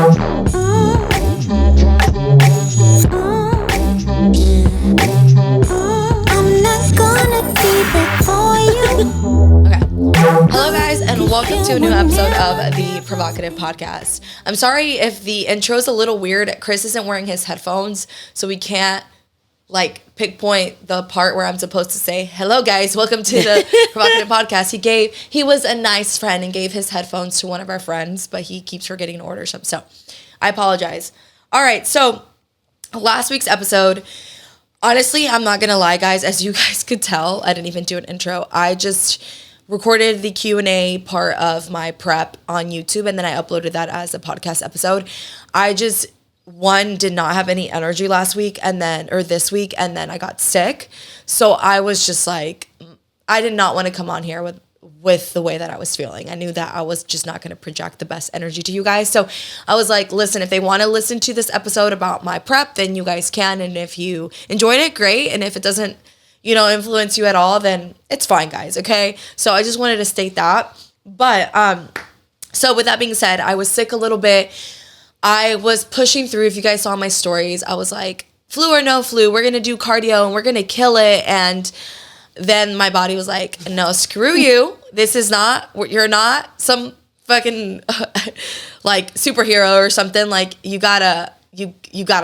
Hello guys, and welcome to a new episode of the Provocative Podcast. I'm sorry if the intro's a little weird. Chris isn't wearing his headphones, so we can't pinpoint the part where I'm supposed to say, hello guys, welcome to the Provocative Podcast. He was a nice friend and gave his headphones to one of our friends, but he keeps forgetting to order some. So I apologize. All right, so last week's episode, honestly, I'm not going to lie, guys. As you guys could tell, I didn't even do an intro. I just recorded the Q&A part of my prep on YouTube, and then I uploaded that as a podcast episode. I just, did not have any energy last week, this week, and then I got sick. So I was just like, I did not want to come on here with the way that I was feeling. I knew that I was just not going to project the best energy to you guys. So I was like, listen, if they want to listen to this episode about my prep, then you guys can. And if you enjoyed it, great. And if it doesn't, influence you at all, then it's fine, guys. Okay. So I just wanted to state that. But, so with that being said, I was sick a little bit. I was pushing through. If you guys saw my stories, I was like, flu or no flu, we're going to do cardio and we're going to kill it. And then my body was like, no, screw you. You're not some fucking superhero or something. Like you gotta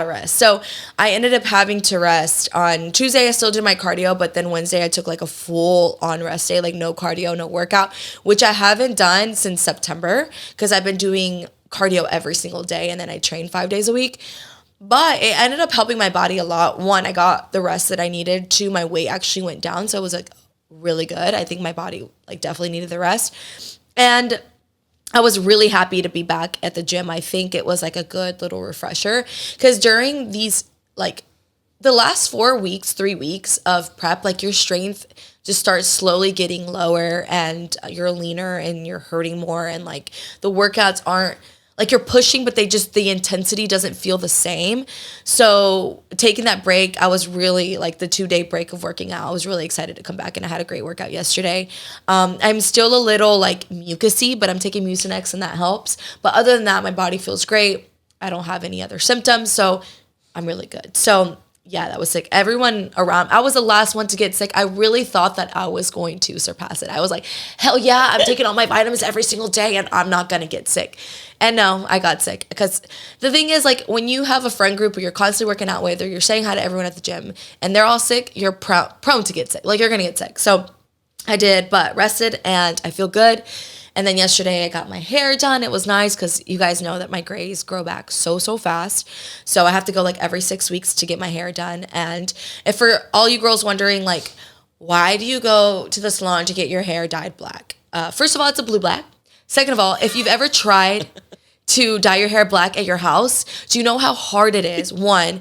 rest. So I ended up having to rest. On Tuesday, I still did my cardio, but then Wednesday I took a full on rest day, no cardio, no workout, which I haven't done since September because I've been doing cardio every single day and then I train 5 days a week. But it ended up helping my body a lot. One, I got the rest that I needed. Two, my weight actually went down. So it was really good. I think my body definitely needed the rest. And I was really happy to be back at the gym. I think it was a good little refresher because during these the last 3 weeks of prep, your strength just starts slowly getting lower and you're leaner and you're hurting more. And the workouts aren't you're pushing, but the intensity doesn't feel the same. So taking that break, I was really the 2-day break of working out. I was really excited to come back and I had a great workout yesterday. I'm still a little mucusy, but I'm taking Mucinex and that helps. But other than that, my body feels great. I don't have any other symptoms. So I'm really good. So yeah, that was sick. Everyone around, I was the last one to get sick. I really thought that I was going to surpass it. I was like, hell yeah, I'm taking all my vitamins every single day and I'm not going to get sick. And no, I got sick because the thing is when you have a friend group where you're constantly working out with or you're saying hi to everyone at the gym and they're all sick, you're prone to get sick. You're going to get sick. So I did, but rested and I feel good. And then yesterday I got my hair done. It was nice because you guys know that my grays grow back so fast. So I have to go every 6 weeks to get my hair done. And if for all you girls wondering, why do you go to the salon to get your hair dyed black? First of all, it's a blue black. Second of all, if you've ever tried to dye your hair black at your house, do you know how hard it is? One,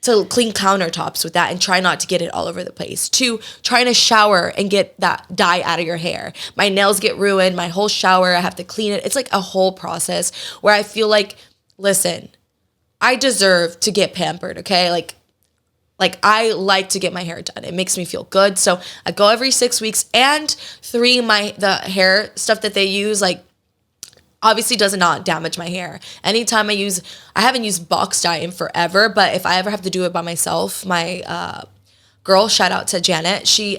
to clean countertops with that and try not to get it all over the place. Two, trying to shower and get that dye out of your hair. My nails get ruined, my whole shower, I have to clean it. It's a whole process where I feel listen, I deserve to get pampered, okay? I like to get my hair done. It makes me feel good. So I go every 6 weeks. And 3, the hair stuff that they use, obviously does not damage my hair. Anytime I haven't used box dye in forever, but if I ever have to do it by myself, my girl, shout out to Janet, she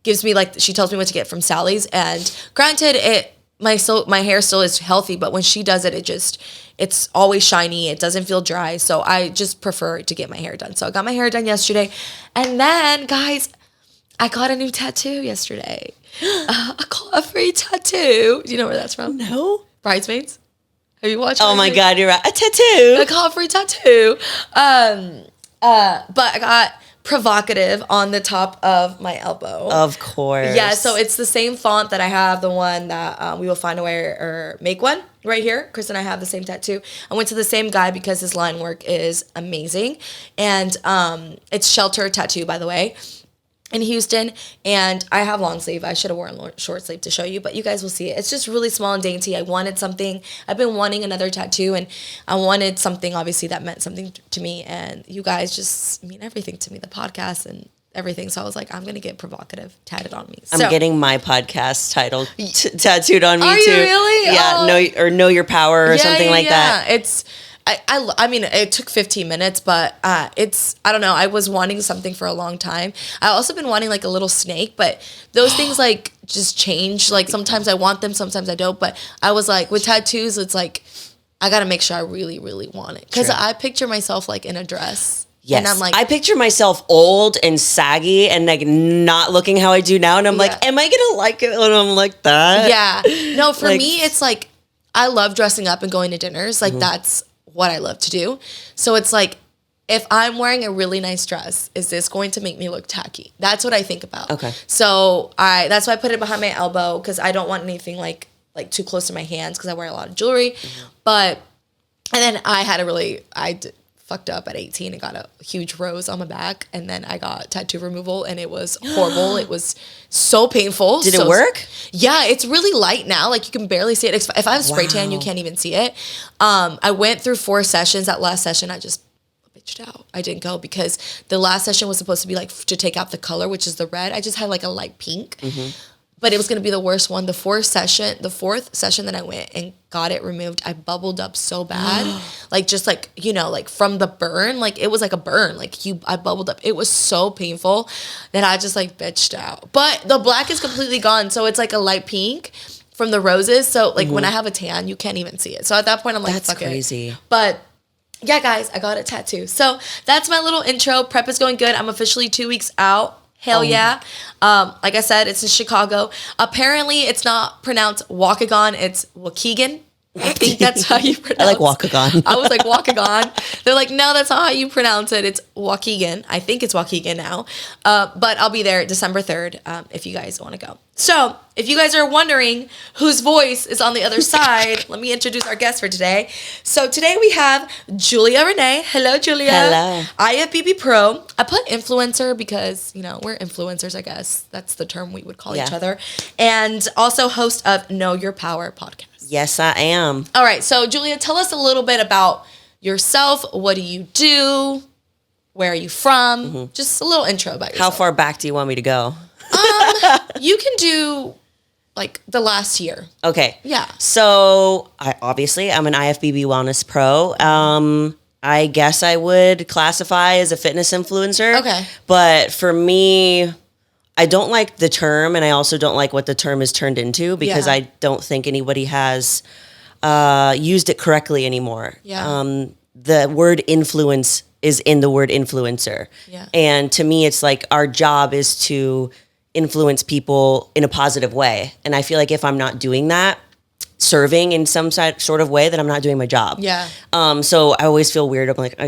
gives me she tells me what to get from Sally's. And granted, my hair still is healthy, but when she does it, it's always shiny. It doesn't feel dry. So I just prefer to get my hair done. So I got my hair done yesterday. And then, guys, I got a new tattoo yesterday. I got a free tattoo. Do you know where that's from? No. Bridesmaids? Have you watched Oh my Bridesmaids? God, you're right. A tattoo. I got a free tattoo. But I got provocative on the top of my elbow. Of course. Yeah, so it's the same font that I have, the one that we will find a way or make one right here. Chris and I have the same tattoo. I went to the same guy because his line work is amazing. And it's Shelter Tattoo, by the way, in Houston. And I have long sleeve. I should have worn short sleeve to show you, but you guys will see it. It's just really small and dainty. I wanted something. I've been wanting another tattoo, and I wanted something obviously that meant something to me. And you guys just mean everything to me, the podcast and everything. So I was like, I'm going to get provocative tatted on me. I'm getting my podcast title tattooed on me too. Are you really? Yeah, know your power or something like that. It's, I mean, it took 15 minutes, but I don't know. I was wanting something for a long time. I also been wanting like a little snake, but those things like just change. Like sometimes I want them, sometimes I don't. But I was like, with tattoos, it's like, I got to make sure I really, really want it. Because I picture myself like in a dress. Yes. And I'm like, I picture myself old and saggy and like not looking how I do now. And I'm like, am I going to like it when I'm like that? Yeah. No, for me, it's like, I love dressing up and going to dinners. Like that's what I love to do. So it's like, if I'm wearing a really nice dress, is this going to make me look tacky? That's what I think about. Okay. So that's why I put it behind my elbow, because I don't want anything like too close to my hands, because I wear a lot of jewelry. But, and then I fucked up at 18 and got a huge rose on my back, and then I got tattoo removal, and it was horrible. It was so painful. Did it work? Yeah, it's really light now. Like you can barely see it. If I have spray tan, you can't even see it. I went through 4 sessions. That last session, I just bitched out. I didn't go because the last session was supposed to be like to take out the color, which is the red. I just had like a light pink. But it was going to be the worst one. The fourth session that I went and got it removed, I bubbled up so bad. Like, just like, like from the burn, like it was like a burn. Like I bubbled up. It was so painful that I just like bitched out. But the black is completely gone. So it's like a light pink from the roses. So like when I have a tan, you can't even see it. So at that point, I'm like, that's crazy. But yeah, guys, I got a tattoo. So that's my little intro. Prep is going good. I'm officially 2 weeks out. Hell yeah. Like I said, it's in Chicago. Apparently, it's not pronounced Waukegan. It's Waukegan. I think that's how you pronounce it. I like Waukegan. I was like, Waukegan. They're like, no, that's not how you pronounce it. It's Waukegan. I think it's Waukegan now. But I'll be there December 3rd if you guys want to go. So if you guys are wondering whose voice is on the other side, let me introduce our guest for today. So today we have Julia Renee. Hello, Julia. Hello. IFBB Pro. I put influencer because, we're influencers, I guess. That's the term we would call each other. And also host of Know Your Power podcast. Yes, I am. All right. So, Julia, tell us a little bit about yourself. What do you do? Where are you from? Just a little intro about yourself. How far back do you want me to go? You can do like the last year. Okay. Yeah. So, I'm an IFBB Wellness Pro. I guess I would classify as a fitness influencer. Okay. But for me, I don't like the term, and I also don't like what the term is turned into, because I don't think anybody has used it correctly anymore. Yeah. The word influence is in the word influencer. Yeah. And to me, it's like our job is to influence people in a positive way. And I feel like if I'm not doing that, serving in some sort of way, then I'm not doing my job. Yeah. So I always feel weird. I'm like,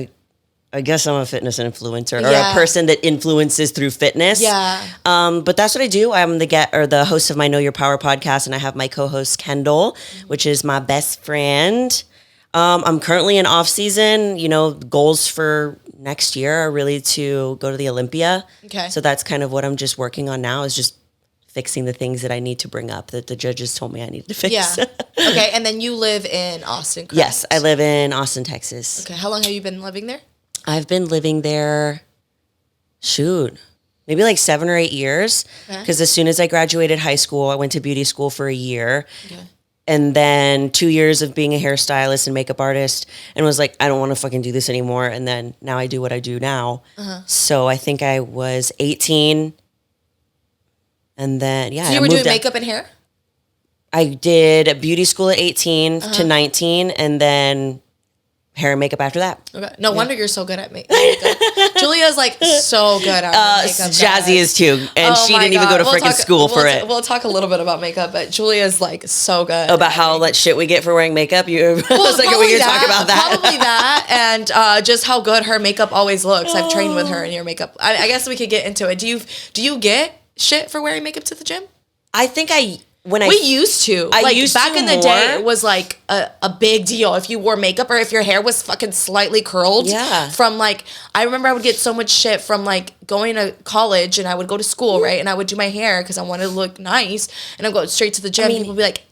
I guess I'm a fitness influencer, or a person that influences through fitness. Yeah. But that's what I do. I'm the host of my Know Your Power podcast, and I have my co-host Kendall, which is my best friend. I'm currently in off season. Goals for next year are really to go to the Olympia. Okay. So that's kind of what I'm just working on now, is just fixing the things that I need to bring up that the judges told me I need to fix. Yeah. Okay. And then you live in Austin, correct? Yes, I live in Austin, Texas. Okay. How long have you been living there? I've been living there, maybe like 7 or 8 years. Because as soon as I graduated high school, I went to beauty school for a year. Okay. And then 2 years of being a hairstylist and makeup artist, and was like, I don't want to fucking do this anymore. And then now I do what I do now. So I think I was 18. And then, So you were doing makeup and hair? I did beauty school at 18 to 19, and then hair and makeup after that. Okay. No wonder you're so good at makeup. Julia's like so good at makeup. Jazzy is too, and she didn't even go to freaking school for it. We'll talk a little bit about makeup, but Julia's like so good. About how much shit we get for wearing makeup. I was like, are we going to talk about that? Probably that, and just how good her makeup always looks. I've trained with her in your makeup. I guess we could get into it. Do you get shit for wearing makeup to the gym? I think we used to. Back in the day, it was like a big deal if you wore makeup or if your hair was fucking slightly curled. Yeah. From I remember I would get so much shit from going to college, and I would go to school, right? And I would do my hair because I wanted to look nice, and I'd go straight to the gym. People would be like,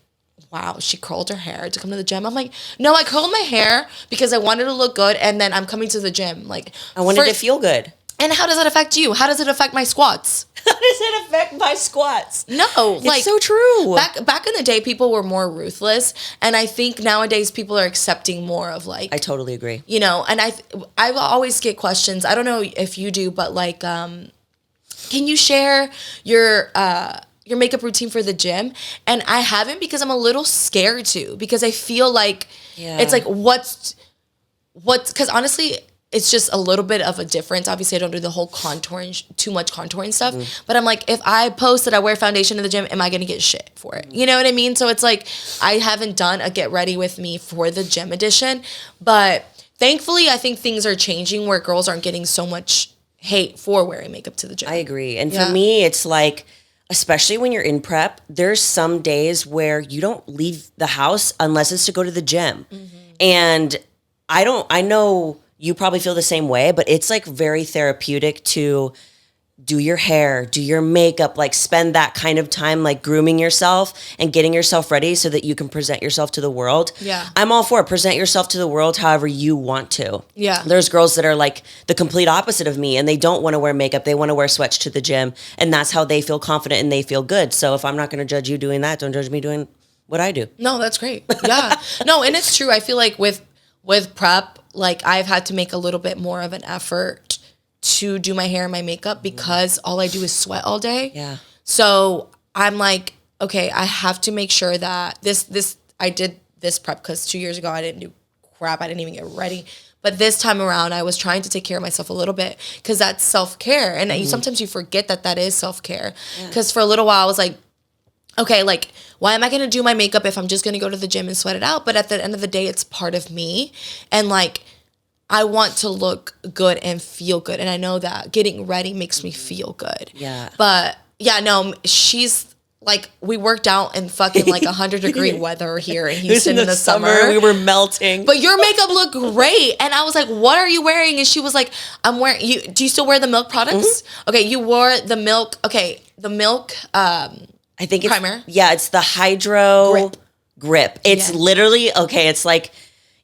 wow, she curled her hair to come to the gym. I'm like, no, I curled my hair because I wanted to look good, and then I'm coming to the gym. I wanted to feel good. And how does it affect you? How does it affect my squats? How does it affect my squats? No, like it's so true. Back in the day, people were more ruthless, and I think nowadays people are accepting more of like. I totally agree. You know, and I always get questions. I don't know if you do, but like, can you share your makeup routine for the gym? And I haven't because I'm a little scared to, because I feel like it's like what's because honestly, it's just a little bit of a difference. Obviously, I don't do the whole contouring, too much contouring stuff. But I'm like, if I post that I wear foundation in the gym, am I going to get shit for it? You know what I mean? So it's like, I haven't done a get ready with me for the gym edition. But thankfully, I think things are changing where girls aren't getting so much hate for wearing makeup to the gym. I agree. And for me, it's like, especially when you're in prep, there's some days where you don't leave the house unless it's to go to the gym. And I know you probably feel the same way, but it's like very therapeutic to do your hair, do your makeup, like spend that kind of time like grooming yourself and getting yourself ready so that you can present yourself to the world. Yeah. I'm all for it. Present yourself to the world however you want to. Yeah. There's girls that are like the complete opposite of me and they don't want to wear makeup. They want to wear sweats to the gym, and that's how they feel confident and they feel good. So if I'm not going to judge you doing that, don't judge me doing what I do. No, that's great. Yeah. No, and it's true. I feel like with prep, like I've had to make a little bit more of an effort to do my hair and my makeup because all I do is sweat all day. Yeah. So I'm like, okay, I have to make sure that I did this prep because 2 years ago I didn't do crap. I didn't even get ready. But this time around, I was trying to take care of myself a little bit because that's self-care. And sometimes you forget that is self-care. Because for a little while I was like, okay, like, why am I going to do my makeup if I'm just going to go to the gym and sweat it out? But at the end of the day, it's part of me. And like, I want to look good and feel good. And I know that getting ready makes me feel good. Yeah. But yeah, no, she's like, we worked out in fucking like 100-degree weather here in Houston in the summer. We were melting. But your makeup looked great. And I was like, what are you wearing? And she was like, I'm wearing, do you still wear the Milk products? Okay, you wore the Milk, I think it's primer. Yeah, it's the Hydro Grip. It's literally, okay, it's like,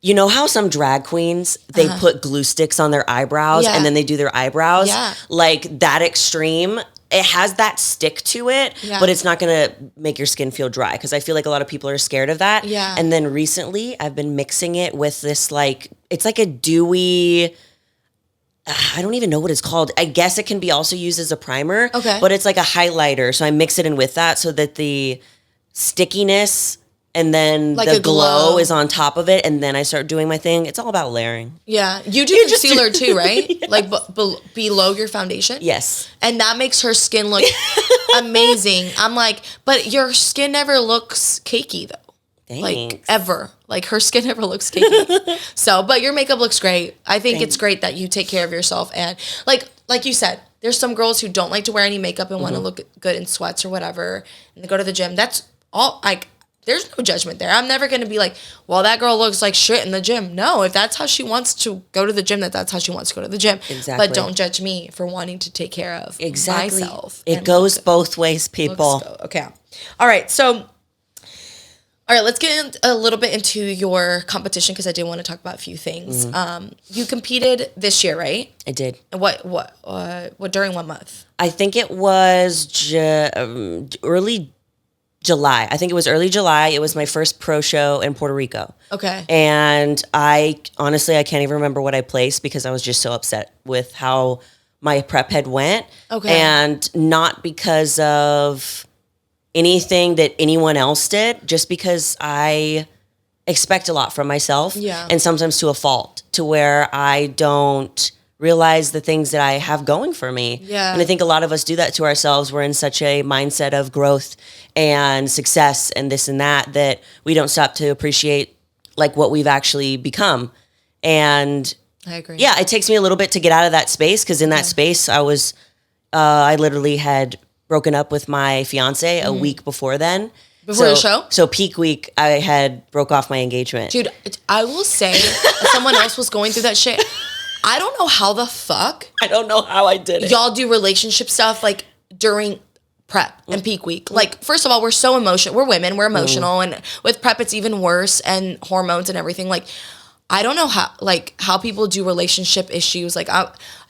you know how some drag queens, they put glue sticks on their eyebrows and then they do their eyebrows? Yeah. Like that extreme, it has that stick to it, but it's not going to make your skin feel dry because I feel like a lot of people are scared of that. Yeah. And then recently I've been mixing it with this like, it's like a dewy, I don't even know what it's called. I guess it can be also used as a primer. Okay. But it's like a highlighter. So I mix it in with that so that the stickiness and then like the a glow is on top of it. And then I start doing my thing. It's all about layering. Yeah. You do concealer too, right? Yes. Like below your foundation? Yes. And that makes her skin look amazing. I'm like, but your skin never looks cakey though. Thanks. Like ever. Like her skin never looks cakey. So, but your makeup looks great. I think it's great that you take care of yourself. And like you said, there's some girls who don't like to wear any makeup and want to look good in sweats or whatever. And they go to the gym. That's all, like, there's no judgment there. I'm never going to be like, well, that girl looks like shit in the gym. No, if that's how she wants to go to the gym, that's how she wants to go to the gym. Exactly. But don't judge me for wanting to take care of myself. It goes both ways, people. Okay. All right. So, all right, let's get a little bit into your competition because I did want to talk about a few things. You competed this year, right? I did. What during what month? I think it was early July. I think it was early July. It was my first pro show in Puerto Rico. Okay. And I honestly can't even remember what I placed because I was just so upset with how my prep had went. Okay. And not because of anything that anyone else did, just because I expect a lot from myself. Yeah. And sometimes to a fault, to where I don't realize the things that I have going for me. Yeah. And I think a lot of us do that to ourselves. We're in such a mindset of growth and success and this and that we don't stop to appreciate like what we've actually become. And I agree. Yeah, it takes me a little bit to get out of that space because in that space I literally had broken up with my fiance a week before then. Before the show? So peak week, I had broke off my engagement. Dude, I will say someone else was going through that shit. I don't know how the fuck. I don't know how I did it. Y'all do relationship stuff like during prep and peak week. Like, first of all, we're so emotional. We're women. We're emotional. And with prep, it's even worse. And hormones and everything. Like, I don't know how people do relationship issues. Like,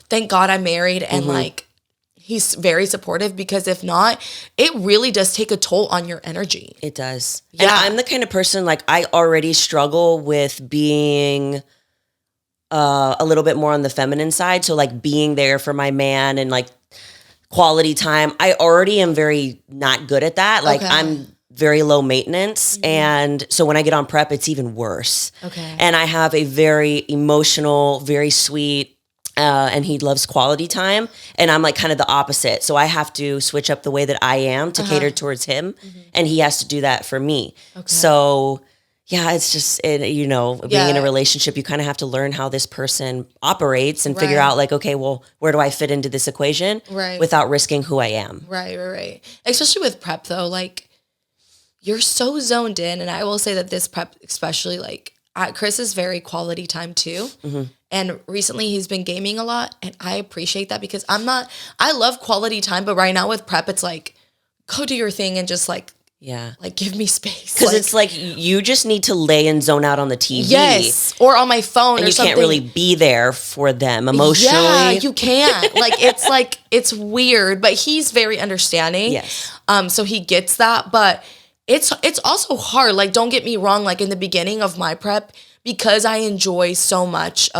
thank God I'm married and like he's very supportive, because if not, it really does take a toll on your energy. It does. Yeah. And I'm the kind of person, like, I already struggle with being a little bit more on the feminine side. So like being there for my man and like quality time. I already am very not good at that. Like I'm very low maintenance. And so when I get on prep, it's even worse. Okay. And I have a very emotional, very sweet, and he loves quality time. And I'm like kind of the opposite. So I have to switch up the way that I am to cater towards him. And he has to do that for me. Okay. So yeah, it's just, you know, being in a relationship, you kind of have to learn how this person operates and figure out like, okay, well, where do I fit into this equation without risking who I am? Right. Especially with prep though, like you're so zoned in. And I will say that this prep, especially like Chris is very quality time too. And recently he's been gaming a lot, and I appreciate that, because I love quality time, but right now with prep, it's like, go do your thing and just like give me space. Because it's like you just need to lay and zone out on the TV. Yes, or on my phone, and or you something. Can't really be there for them emotionally. Yeah, you can't. Like it's weird, but he's very understanding. Yes. So he gets that, but it's also hard. Like, don't get me wrong. Like in the beginning of my prep, because I enjoy so much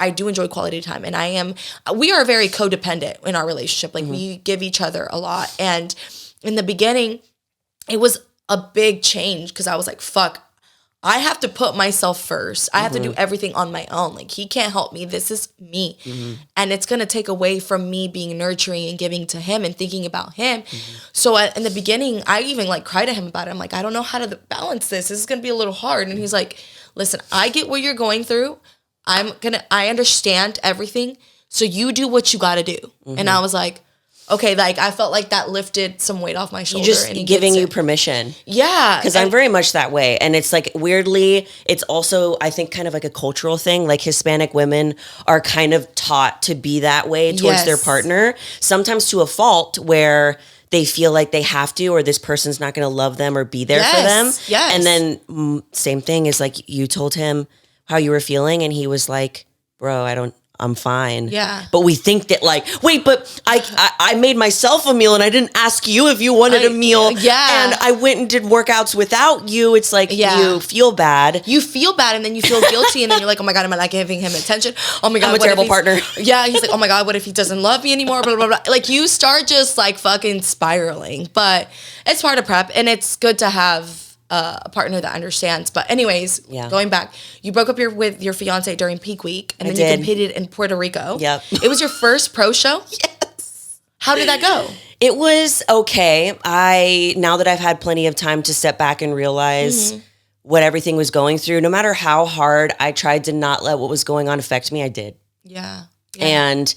I do enjoy quality time, and we are very codependent in our relationship. Like we give each other a lot. And in the beginning, it was a big change, because I was like, fuck, I have to put myself first. I have to do everything on my own. Like he can't help me. This is me. And it's going to take away from me being nurturing and giving to him and thinking about him. So in the beginning, I even like cried to him about it. I'm like, I don't know how to balance this. This is going to be a little hard. And he's like, listen, I get what you're going through. I understand everything. So you do what you got to do. And I was like, okay, like I felt like that lifted some weight off my shoulder. Just giving you permission. Yeah. Because I'm very much that way. And it's like, weirdly, it's also, I think, kind of like a cultural thing. Like Hispanic women are kind of taught to be that way towards their partner, sometimes to a fault, where they feel like they have to, or this person's not going to love them or be there for them. Yes. And then same thing is like, you told him how you were feeling, and he was like, bro, I'm fine. Yeah. But we think that like, wait, but I made myself a meal and I didn't ask you if you wanted a meal. Yeah. And I went and did workouts without you. It's like you feel bad. You feel bad, and then you feel guilty, and then you're like, oh my God, am I not giving him attention? Oh my God, I'm a terrible partner. Yeah. He's like, oh my God, what if he doesn't love me anymore? Blah, blah, blah. Like you start just like fucking spiraling, but it's part of prep, and it's good to have a partner that understands. But anyways, going back, you broke up with your fiance during peak week, and then you competed in Puerto Rico. Yep. It was your first pro show? Yes. How did that go? It was okay. Now that I've had plenty of time to step back and realize what everything was going through, no matter how hard I tried to not let what was going on affect me, I did. Yeah. And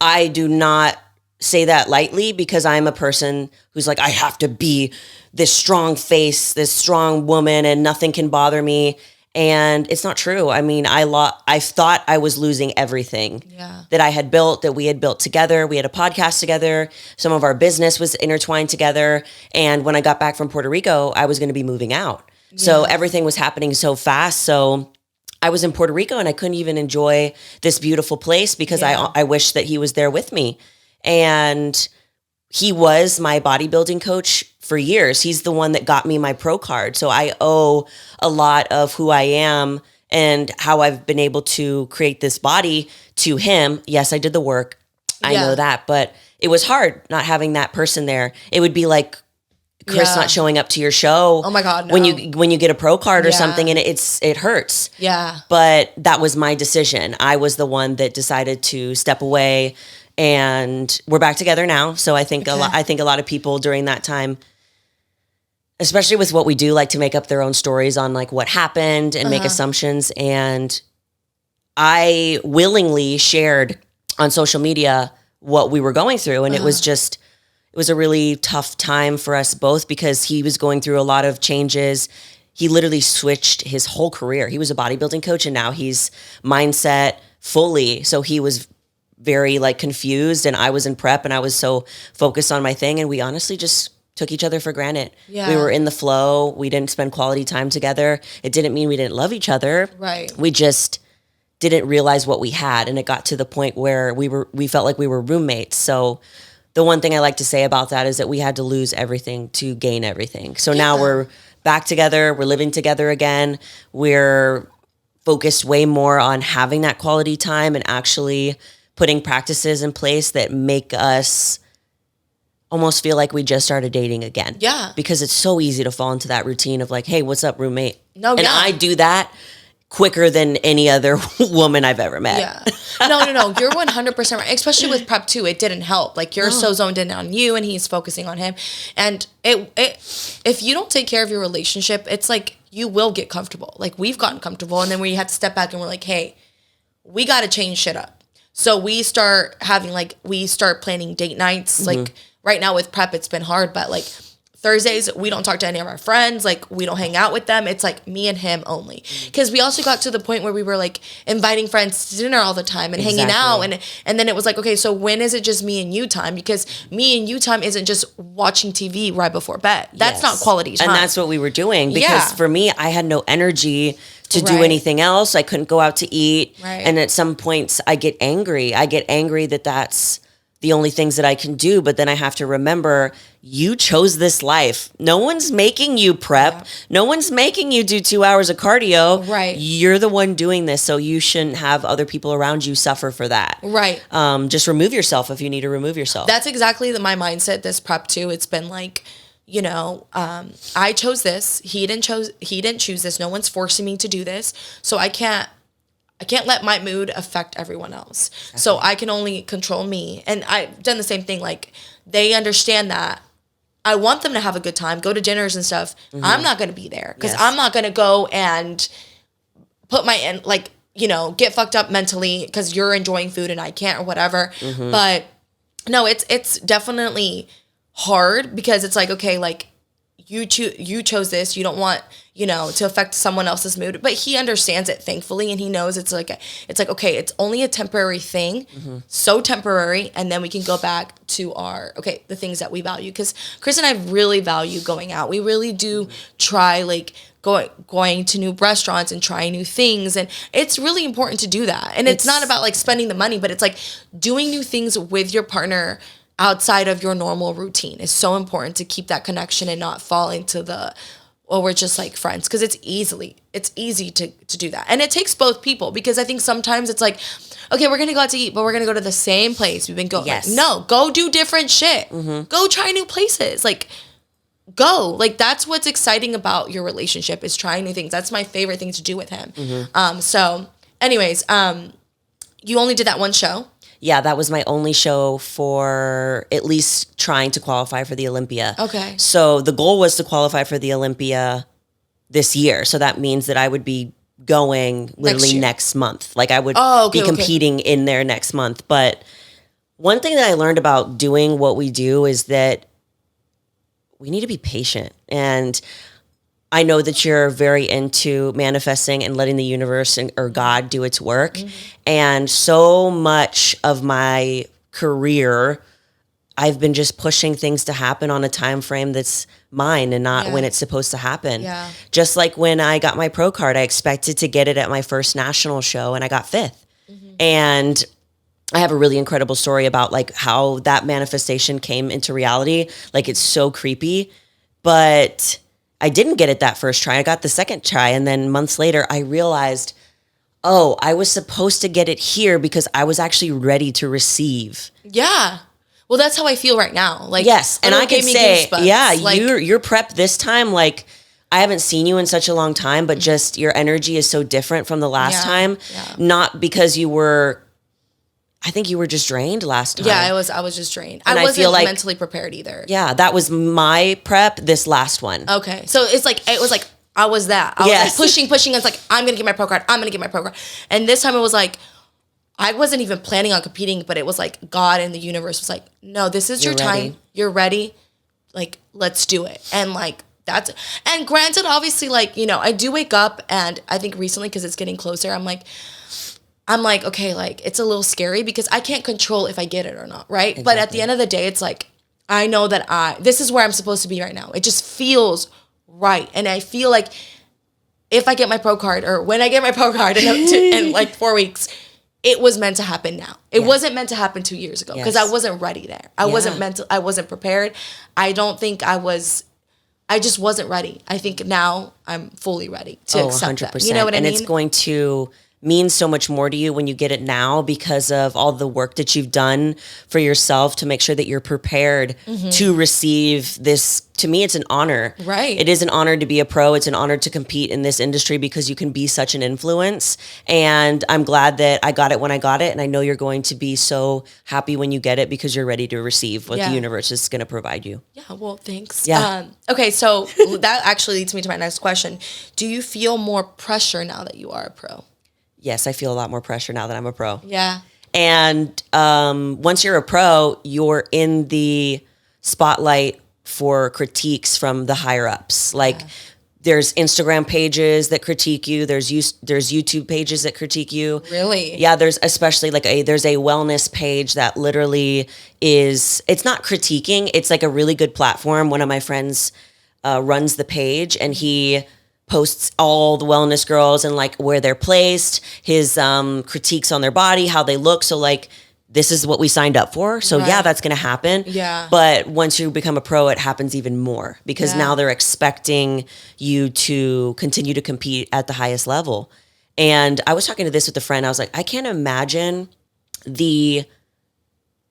I do not say that lightly, because I'm a person who's like, I have to be this strong face, this strong woman, and nothing can bother me. And it's not true. I mean, I thought I was losing everything that I had built, that we had built together. We had a podcast together. Some of our business was intertwined together. And when I got back from Puerto Rico, I was going to be moving out. Yeah. So everything was happening so fast. So I was in Puerto Rico, and I couldn't even enjoy this beautiful place, because I wish that he was there with me. And he was my bodybuilding coach for years. He's the one that got me my pro card. So I owe a lot of who I am and how I've been able to create this body to him. Yes, I did the work. I know that, but it was hard not having that person there. It would be like Chris not showing up to your show. Oh my God, no. When you get a pro card or something, and it hurts. Yeah. But that was my decision. I was the one that decided to step away, and we're back together now. So I think a lot of people during that time, especially with what we do, like to make up their own stories on like what happened and make assumptions. And I willingly shared on social media what we were going through. And it was a really tough time for us both, because he was going through a lot of changes. He literally switched his whole career. He was a bodybuilding coach, and now he's mindset fully. So he was very like confused, and I was in prep, and I was so focused on my thing. And we honestly just took each other for granted. Yeah. We were in the flow. We didn't spend quality time together. It didn't mean we didn't love each other. Right. We just didn't realize what we had, and it got to the point where we felt like we were roommates. So the one thing I like to say about that is that we had to lose everything to gain everything. So now we're back together, we're living together again. We're focused way more on having that quality time and actually putting practices in place that make us almost feel like we just started dating again. Yeah. Because it's so easy to fall into that routine of like, hey, what's up, roommate? No, and I do that quicker than any other woman I've ever met. Yeah. No. You're 100% right. Especially with prep too, it didn't help. Like you're so zoned in on you and he's focusing on him. And if you don't take care of your relationship, it's like you will get comfortable. Like we've gotten comfortable and then we had to step back and we're like, hey, we got to change shit up. So we start planning date nights. Like right now with prep, it's been hard, but like Thursdays, we don't talk to any of our friends. Like, we don't hang out with them. It's like me and him only. Because we also got to the point where we were like inviting friends to dinner all the time and hanging out. And then it was like, okay, so when is it just me and you time? Because me and you time isn't just watching TV right before bed. That's not quality time. And that's what we were doing. Because for me, I had no energy to do anything else. I couldn't go out to eat. Right. And at some points, I get angry. I get angry that that's the only things that I can do. But then I have to remember, you chose this life. No one's making you prep. Yeah. No one's making you do 2 hours of cardio. Right. You're the one doing this. So you shouldn't have other people around you suffer for that. Right. Just remove yourself if you need to remove yourself. That's exactly my mindset this prep too. It's been like, you know, I chose this. He didn't choose this. No one's forcing me to do this. So I can't let my mood affect everyone else. Okay. So I can only control me. And I've done the same thing. Like, they understand that I want them to have a good time, go to dinners and stuff. Mm-hmm. I'm not going to be there because I'm not going to go and put get fucked up mentally because you're enjoying food and I can't or whatever. Mm-hmm. But no, it's definitely hard because it's like, okay, like you chose this. You don't want, to affect someone else's mood, but he understands it, thankfully. And he knows it's like, okay, it's only a temporary thing. Mm-hmm. So temporary. And then we can go back to the things that we value. Cause Chris and I really value going out. We really do try going to new restaurants and trying new things. And it's really important to do that. And it's not about like spending the money, but it's like doing new things with your partner outside of your normal routine is so important to keep that connection and not fall into we're just like friends, because it's easy to do that. And it takes both people, because I think sometimes it's like, okay, we're going to go out to eat, but we're going to go to the same place we've been going. Yes. Like, no, go do different shit. Mm-hmm. Go try new places. Like, go. Like, that's what's exciting about your relationship, is trying new things. That's my favorite thing to do with him. Mm-hmm. So anyways, you only did that one show. Yeah, that was my only show for at least trying to qualify for the Olympia. Okay. So the goal was to qualify for the Olympia this year. So that means that I would be going literally next month. Like, I would be competing in there next month. But one thing that I learned about doing what we do is that we need to be patient. And I know that you're very into manifesting and letting the universe or God do its work. Mm-hmm. And so much of my career, I've been just pushing things to happen on a time frame that's mine and not when it's supposed to happen. Yeah. Just like when I got my pro card, I expected to get it at my first national show and I got 5th. Mm-hmm. And I have a really incredible story about like how that manifestation came into reality. Like, it's so creepy, but I didn't get it that first try. I got the second try. And then months later, I realized, I was supposed to get it here because I was actually ready to receive. Yeah. Well, that's how I feel right now. Like, yes. And I can say, like, you're prepped this time. Like, I haven't seen you in such a long time, but just your energy is so different from the last time. Yeah. Not because I think you were just drained last time. Yeah, I was just drained. And I wasn't mentally prepared either. Yeah, that was my prep this last one. Okay. So it was like I was that. I was like pushing. It's like, I'm going to get my pro card. And this time it was like, I wasn't even planning on competing, but it was like God and the universe was like, no, this is your time. You're ready. Like, let's do it. And like, and granted, obviously, like, I do wake up, and I think recently, because it's getting closer, I'm like, okay, like, it's a little scary because I can't control if I get it or not, right? Exactly. But at the end of the day, it's like, I know that this is where I'm supposed to be right now. It just feels right. And I feel like if I get my pro card or when I get my pro card in like 4 weeks, it was meant to happen now. It wasn't meant to happen 2 years ago because I wasn't ready there. I wasn't prepared. I don't think I just wasn't ready. I think now I'm fully ready to accept 100%. That. You know what I mean? And it's going to mean so much more to you when you get it now because of all the work that you've done for yourself to make sure that you're prepared to receive this. To me, it's an honor. Right. It is an honor to be a pro. It's an honor to compete in this industry because you can be such an influence. And I'm glad that I got it when I got it. And I know you're going to be so happy when you get it because you're ready to receive what the universe is going to provide you. Yeah, well, thanks. Yeah. Okay, so that actually leads me to my next question. Do you feel more pressure now that you are a pro? Yes, I feel a lot more pressure now that I'm a pro. Yeah. And once you're a pro, you're in the spotlight for critiques from the higher ups. Like there's Instagram pages that critique you. There's YouTube pages that critique you. Really? Yeah, there's especially there's a wellness page that literally it's not critiquing. It's like a really good platform. One of my friends runs the page and he posts all the wellness girls and like where they're placed, his critiques on their body, how they look. So like, this is what we signed up for. So yeah, that's going to happen. Yeah. But once you become a pro, it happens even more because now they're expecting you to continue to compete at the highest level. And I was talking to this with a friend. I was like, I can't imagine the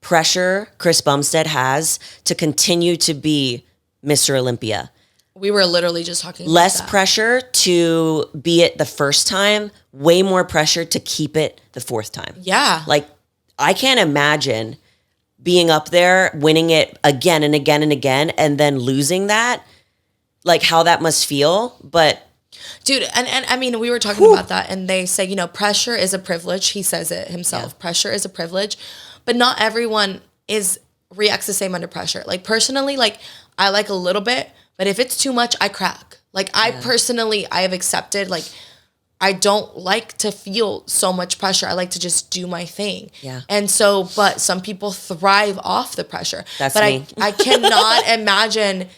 pressure Chris Bumstead has to continue to be Mr. Olympia. We were literally just talking about less that. pressure to be it the first time, way more pressure to keep it the fourth time. Yeah. Like, I can't imagine being up there, winning it again and again and again, and then losing that, like how that must feel. But dude, and I mean, we were talking about that and they say, pressure is a privilege. He says it himself. Yeah. Pressure is a privilege, but not everyone reacts the same under pressure. Like personally, like I like a little bit, but if it's too much, I crack. Like I personally, I have accepted, like I don't like to feel so much pressure. I like to just do my thing. Yeah. And so, but some people thrive off the pressure. That's but me. I cannot imagine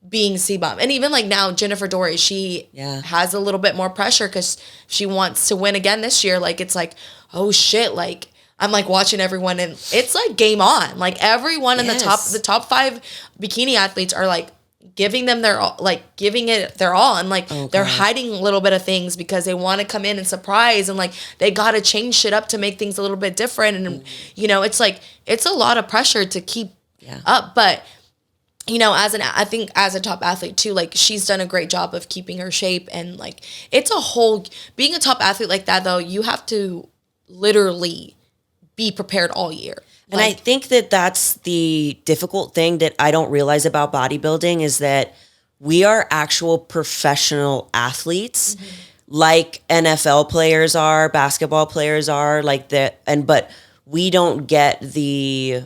being C-Bomb. And even like now, Jennifer Dory, she has a little bit more pressure because she wants to win again this year. Like, it's like, oh shit, like, I'm like watching everyone and it's like game on. Like everyone in the top 5 bikini athletes are like giving them their all, like giving it their all. And like they're hiding a little bit of things because they want to come in and surprise and like they got to change shit up to make things a little bit different. And, it's like, it's a lot of pressure to keep up. But, I think as a top athlete too, like she's done a great job of keeping her shape and like it's a whole, being a top athlete like that though, you have to literally be prepared all year. And I think that that's the difficult thing that I don't realize about bodybuilding is that we are actual professional athletes, like NFL players are, basketball players are, like that. But we don't get the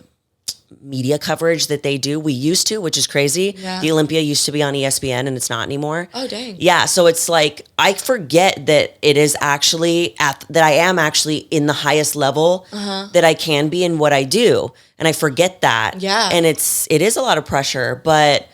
media coverage that they do. We used to, which is crazy. Yeah. The Olympia used to be on ESPN and it's not anymore. Oh, dang. Yeah. So it's like, I forget that it is actually that I am actually in the highest level that I can be in what I do. And I forget that. Yeah. And it is a lot of pressure, but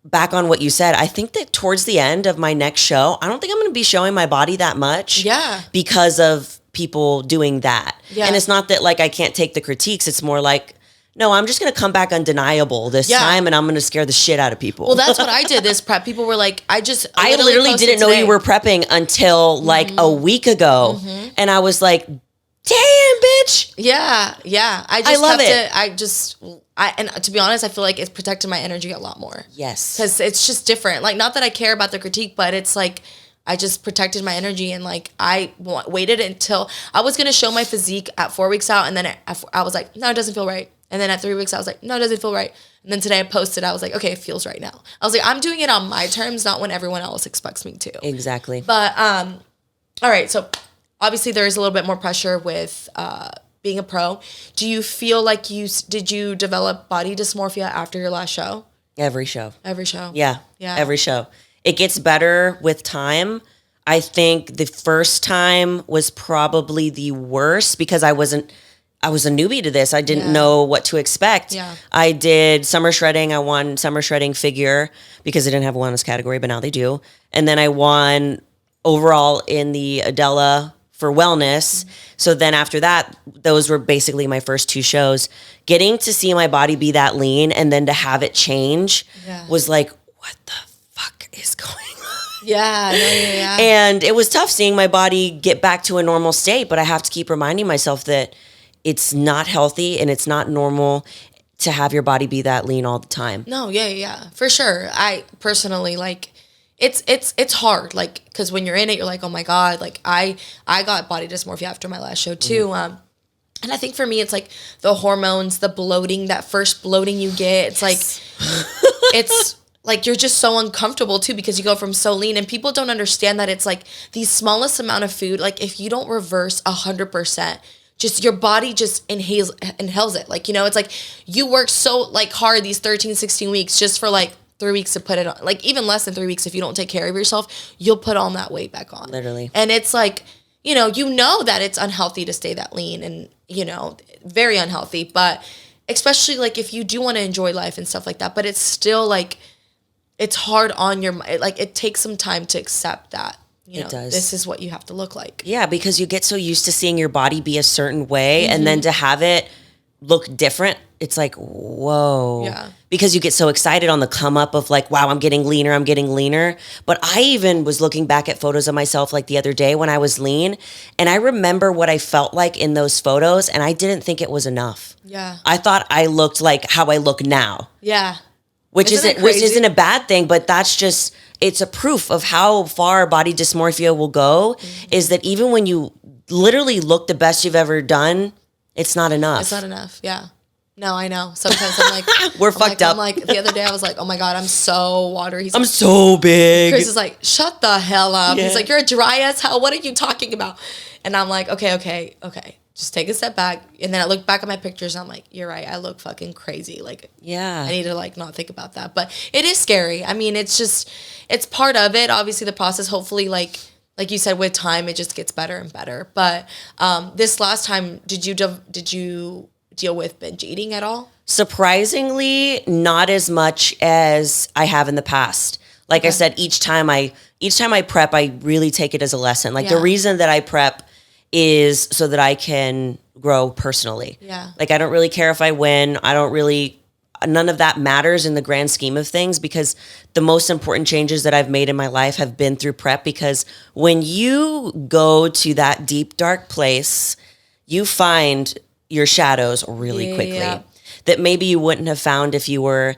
back on what you said, I think that towards the end of my next show, I don't think I'm going to be showing my body that much. Yeah. Because of people doing that. Yeah. And it's not that like I can't take the critiques. It's more like, no, I'm just going to come back undeniable this time and I'm going to scare the shit out of people. Well, that's what I did this prep. People were like, I literally didn't know you were prepping until like a week ago. And I was like, damn, bitch. Yeah. Yeah. I love it. And to be honest, I feel like it's protected my energy a lot more. Yes. Because it's just different. Like, not that I care about the critique, but it's like, I just protected my energy and like I waited until I was going to show my physique at 4 weeks out. And then I was like, no, it doesn't feel right. And then at 3 weeks, I was like, no, it doesn't feel right. And then today I posted, I was like, okay, it feels right now. I was like, I'm doing it on my terms, not when everyone else expects me to. Exactly. But, all right. So obviously there is a little bit more pressure with being a pro. Do you feel like did you develop body dysmorphia after your last show? Every show. Every show. Yeah. Every show. It gets better with time. I think the first time was probably the worst because I was a newbie to this. I didn't know what to expect. Yeah. I did summer shredding. I won summer shredding figure because they didn't have a wellness category, but now they do. And then I won overall in the Adela for wellness. So then after that, those were basically my first 2 shows. Getting to see my body be that lean and then to have it change was like, what the fuck is going on? Yeah. And it was tough seeing my body get back to a normal state, but I have to keep reminding myself that it's not healthy and it's not normal to have your body be that lean all the time. No, yeah, for sure. I personally it's hard, like, because when you're in it, you're like, oh my God, like I got body dysmorphia after my last show too. And I think for me, it's like the hormones, the bloating, that first bloating you get. It's like, it's like you're just so uncomfortable too because you go from so lean, and people don't understand that it's like the smallest amount of food. Like if you don't reverse 100%, just your body just inhales it. Like, it's like you work so like hard these 13, 16 weeks just for like 3 weeks to put it on. Like even less than 3 weeks, if you don't take care of yourself, you'll put all that weight back on. Literally. And it's like, you know that it's unhealthy to stay that lean and, very unhealthy. But especially like if you do want to enjoy life and stuff like that, but it's still like, it's hard on your mind. Like it takes some time to accept that. It does. This is what you have to look like. Yeah, because you get so used to seeing your body be a certain way, and then to have it look different, it's like, whoa. Yeah. Because you get so excited on the come up of like, wow, I'm getting leaner. But I even was looking back at photos of myself like the other day when I was lean, and I remember what I felt like in those photos, and I didn't think it was enough. Yeah. I thought I looked like how I look now. Yeah. Which isn't a bad thing, but that's just, it's a proof of how far body dysmorphia will go, is that even when you literally look the best you've ever done, it's not enough. It's not enough, yeah. No, I know. Sometimes I'm like... We're fucked up. I'm like, the other day I was like, oh my God, I'm so watery. I'm so big. Chris is like, shut the hell up. Yeah. He's like, you're dry as hell. What are you talking about? And I'm like, okay. Just take a step back. And then I look back at my pictures and I'm like, you're right. I look fucking crazy. Like, yeah, I need to like not think about that. But it is scary. I mean, it's part of it. Obviously the process, hopefully like you said, with time, it just gets better and better. But this last time, did you deal with binge eating at all? Surprisingly, not as much as I have in the past. Like I said, each time I prep, I really take it as a lesson. Like the reason that I prep is so that I can grow personally. Yeah. Like I don't really care if I win. None of that matters in the grand scheme of things, because the most important changes that I've made in my life have been through prep. Because when you go to that deep, dark place, you find your shadows really quickly that maybe you wouldn't have found if you were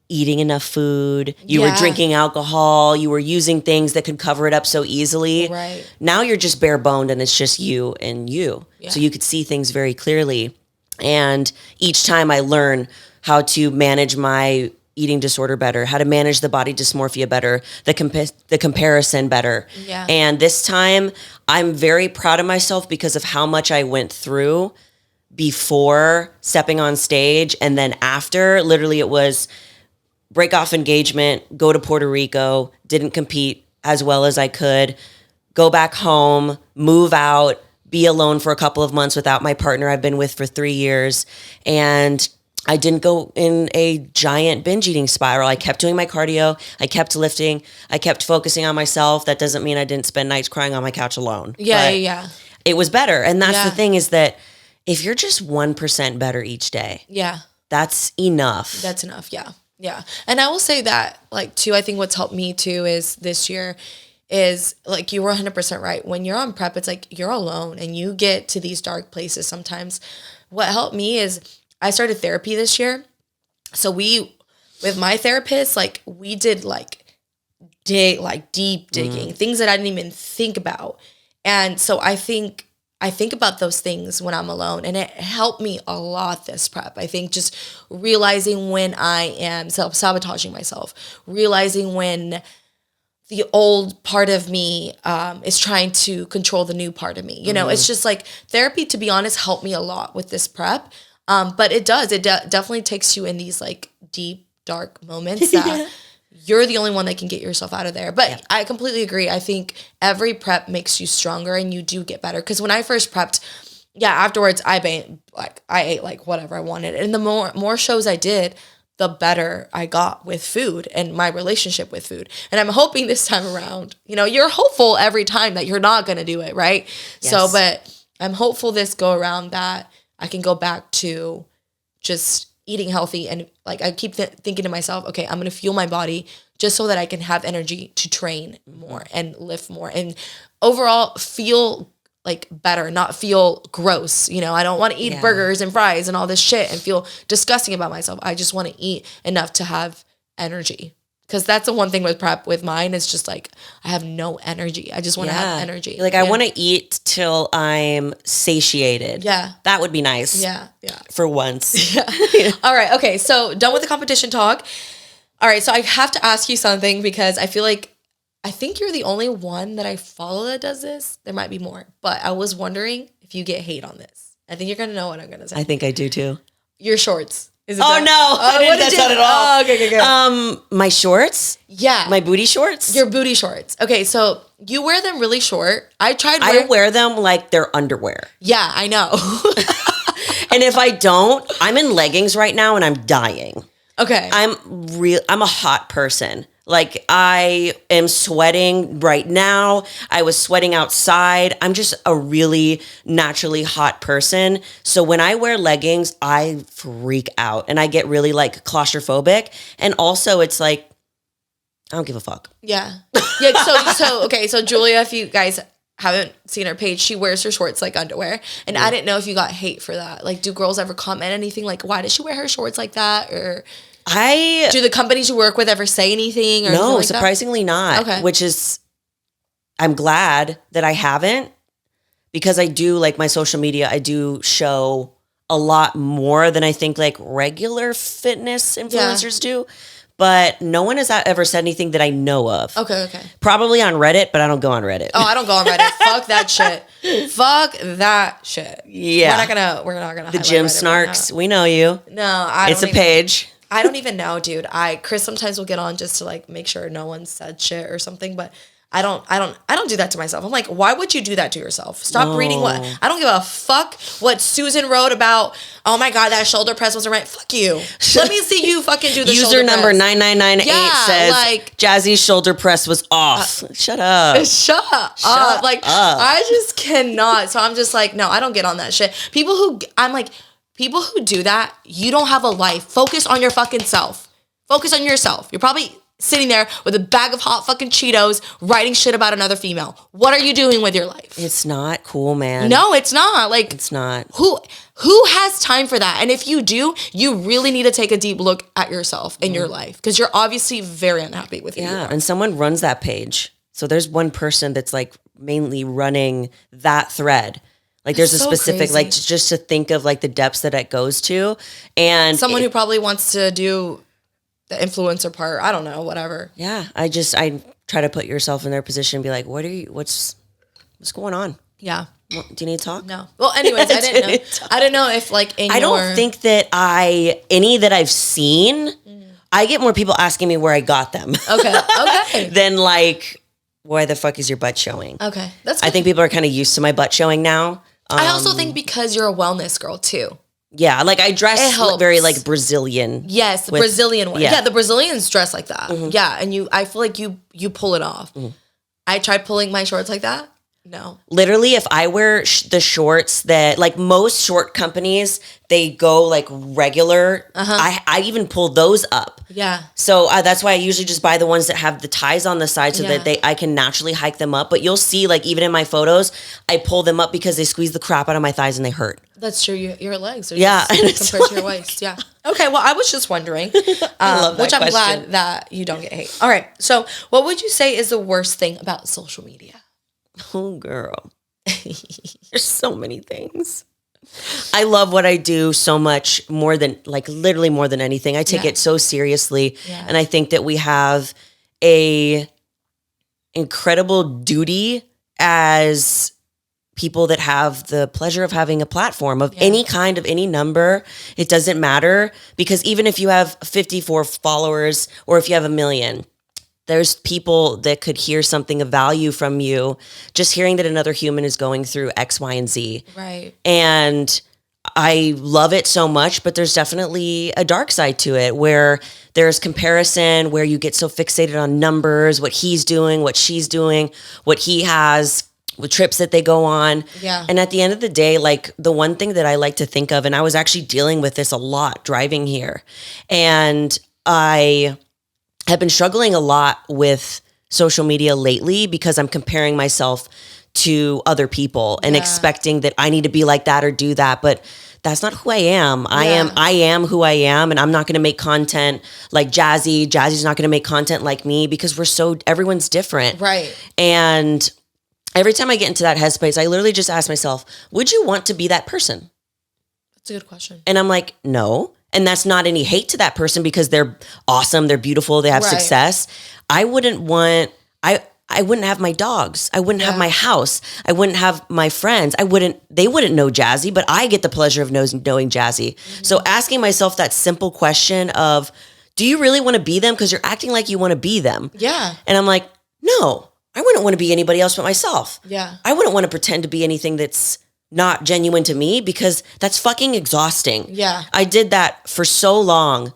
eating enough food, you were drinking alcohol, you were using things that could cover it up so easily. Right. Now you're just bare boned and it's just you and you. Yeah. So you could see things very clearly. And each time I learn how to manage my eating disorder better, how to manage the body dysmorphia better, the comparison better. Yeah. And this time I'm very proud of myself because of how much I went through before stepping on stage. And then after, literally it was break off engagement, go to Puerto Rico, didn't compete as well as I could, go back home, move out, be alone for a couple of months without my partner I've been with for 3 years. And I didn't go in a giant binge eating spiral. I kept doing my cardio. I kept lifting. I kept focusing on myself. That doesn't mean I didn't spend nights crying on my couch alone. Yeah. It was better. And that's the thing, is that if you're just 1% better each day, that's enough. That's enough. Yeah. And I will say that, like, too, I think what's helped me too is this year is, like, you were 100% right. When you're on prep, it's like you're alone and you get to these dark places sometimes. What helped me is I started therapy this year. So with my therapist, like, we did deep digging, things that I didn't even think about. And so I think about those things when I'm alone, and it helped me a lot this prep. I think just realizing when I am self-sabotaging myself, realizing when the old part of me is trying to control the new part of me. You know, it's just like therapy, to be honest, helped me a lot with this prep. But it does. It definitely takes you in these like deep, dark moments that you're the only one that can get yourself out of there. But I completely agree. I think every prep makes you stronger and you do get better. Because when I first prepped, afterwards I ate like whatever I wanted. And the more shows I did, the better I got with food and my relationship with food. And I'm hoping this time around, you're hopeful every time that you're not going to do it, right? Yes. So, but I'm hopeful this go around that I can go back to just eating healthy. And like, I keep thinking to myself, okay, I'm going to fuel my body just so that I can have energy to train more and lift more and overall feel like better, not feel gross. I don't want to eat burgers and fries and all this shit and feel disgusting about myself. I just want to eat enough to have energy. Because that's the one thing with prep with mine is just like, I have no energy. I just want to have energy. Like I want to eat till I'm satiated. Yeah. That would be nice. Yeah. Yeah. For once. Yeah. All right. Okay. So done with the competition talk. All right. So I have to ask you something because I think you're the only one that I follow that does this. There might be more, but I was wondering if you get hate on this. I think you're going to know what I'm going to say. I think I do too. Your shorts. Is it no. I didn't touch that at all. Oh, okay. My shorts? Yeah. My booty shorts? Your booty shorts. Okay, so you wear them really short. I wear them like they're underwear. Yeah, I know. And if I don't, I'm in leggings right now and I'm dying. Okay. I'm a hot person. Like I am sweating right now. I was sweating outside. I'm just a really naturally hot person. So when I wear leggings, I freak out and I get really like claustrophobic. And also it's like, I don't give a fuck. Yeah. Yeah. So Julia, if you guys haven't seen her page, she wears her shorts like underwear. And I didn't know if you got hate for that. Like, do girls ever comment anything like, why does she wear her shorts like that? Or do the companies you work with ever say anything? Or no, like surprisingly that? not. Okay. Which is, I'm glad that I haven't, because I do like my social media. I do show a lot more than I think like regular fitness influencers do. But no one has ever said anything that I know of. Okay. Probably on Reddit, but I don't go on Reddit. Oh, I don't go on Reddit. Fuck that shit. Fuck that shit. Yeah. We're not gonna the gym snarks. Right, we know you. No, it's a page. I don't even know, dude. Chris sometimes will get on just to like make sure no one said shit or something, but I don't do that to myself. I'm like, why would you do that to yourself? Stop reading what I don't give a fuck what Susan wrote about. Oh my God, that shoulder press wasn't right. Fuck you. Let me see you fucking do the user shoulder number press. 9998 says like Jazzy's shoulder press was off. Shut up. Shut up. Like I just cannot. So I'm just like, no, I don't get on that shit. People who do that, you don't have a life. Focus on your fucking self. Focus on yourself. You're probably sitting there with a bag of hot fucking Cheetos writing shit about another female. What are you doing with your life? It's not cool, man. No, it's not. Like, it's not. Who has time for that? And if you do, you really need to take a deep look at yourself in your life, because you're obviously very unhappy with you. Yeah, and someone runs that page. So there's one person that's like mainly running that thread. Like there's a specific, crazy. Like just to think of like the depths that it goes to. And someone who probably wants to do the influencer part. I don't know, whatever. Yeah. I try to put yourself in their position and be like, what's going on? Yeah. Do you need to talk? No. Well, anyways, I didn't know if like I don't think that any that I've seen, I get more people asking me where I got them. Okay. Than like, why the fuck is your butt showing? Okay. That's good. I think people are kind of used to my butt showing now. I also think because you're a wellness girl too. Yeah, like I dress very like Brazilian. Yes, the Brazilian one. Yeah, the Brazilians dress like that. Mm-hmm. Yeah, and I feel like you pull it off. Mm-hmm. I tried pulling my shorts like that. No. Literally, if I wear the shorts that, like most short companies, they go like regular. Uh-huh. I even pull those up. Yeah. So that's why I usually just buy the ones that have the ties on the side so that I can naturally hike them up. But you'll see, like even in my photos, I pull them up because they squeeze the crap out of my thighs and they hurt. That's true. Your legs are just compared to your waist. Yeah. Okay. Well, I was just wondering, I love that which I'm question. glad that you don't get hate. All right. So what would you say is the worst thing about social media? Oh, girl. There's so many things. I love what I do so much, more than, like, literally more than anything. I take it so seriously. Yeah. And I think that we have a incredible duty as people that have the pleasure of having a platform of any kind, of any number. It doesn't matter, because even if you have 54 followers or if you have 1 million, there's people that could hear something of value from you, just hearing that another human is going through X, Y, and Z. Right. And I love it so much, but there's definitely a dark side to it where there's comparison, where you get so fixated on numbers, what he's doing, what she's doing, what he has, with trips that they go on. Yeah. And at the end of the day, like the one thing that I like to think of, and I was actually dealing with this a lot driving here, and I have been struggling a lot with social media lately because I'm comparing myself to other people and expecting that I need to be like that or do that. But that's not who I am. I am who I am, and I'm not going to make content like Jazzy. Jazzy's not going to make content like me because everyone's different. Right. And every time I get into that headspace, I literally just ask myself, would you want to be that person? That's a good question. And I'm like, no. And that's not any hate to that person because they're awesome, they're beautiful, they have success. I wouldn't have my dogs. I wouldn't have my house. I wouldn't have my friends. They wouldn't know Jazzy, but I get the pleasure of knowing Jazzy. Mm-hmm. So asking myself that simple question of, do you really want to be them? Because you're acting like you want to be them. Yeah. And I'm like, no. I wouldn't want to be anybody else but myself. Yeah. I wouldn't want to pretend to be anything that's not genuine to me because that's fucking exhausting. Yeah. I did that for so long,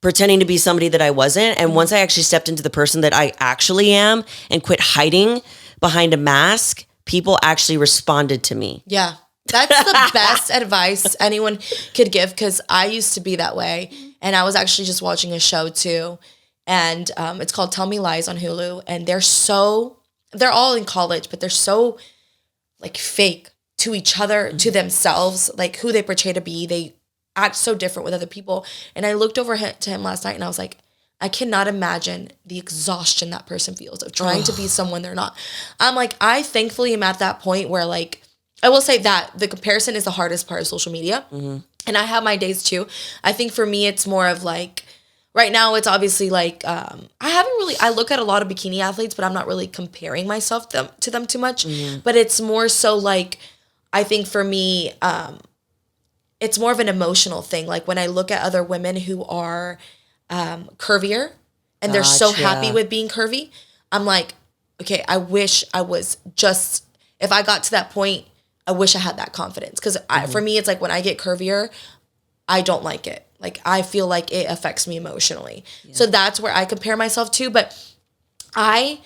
pretending to be somebody that I wasn't. And once I actually stepped into the person that I actually am and quit hiding behind a mask, people actually responded to me. Yeah. That's the best advice anyone could give, because I used to be that way. And I was actually just watching a show too. And it's called Tell Me Lies on Hulu. And they're all in college, but they're so like fake to each other, to themselves, like who they portray to be. They act so different with other people. And I looked over to him last night and I was like, I cannot imagine the exhaustion that person feels of trying to be someone they're not. I'm like, I thankfully am at that point where, like, I will say that the comparison is the hardest part of social media. Mm-hmm. And I have my days too. I think for me, it's more of like, right now, it's obviously like, I look at a lot of bikini athletes, but I'm not really comparing myself to them too much. Mm-hmm. But it's more so like, I think for me, it's more of an emotional thing. Like when I look at other women who are curvier and they're so happy with being curvy, I'm like, okay, I wish I was just, if I got to that point, I wish I had that confidence. Because for me, it's like when I get curvier, I don't like it. Like, I feel like it affects me emotionally. Yeah. So that's where I compare myself to. But I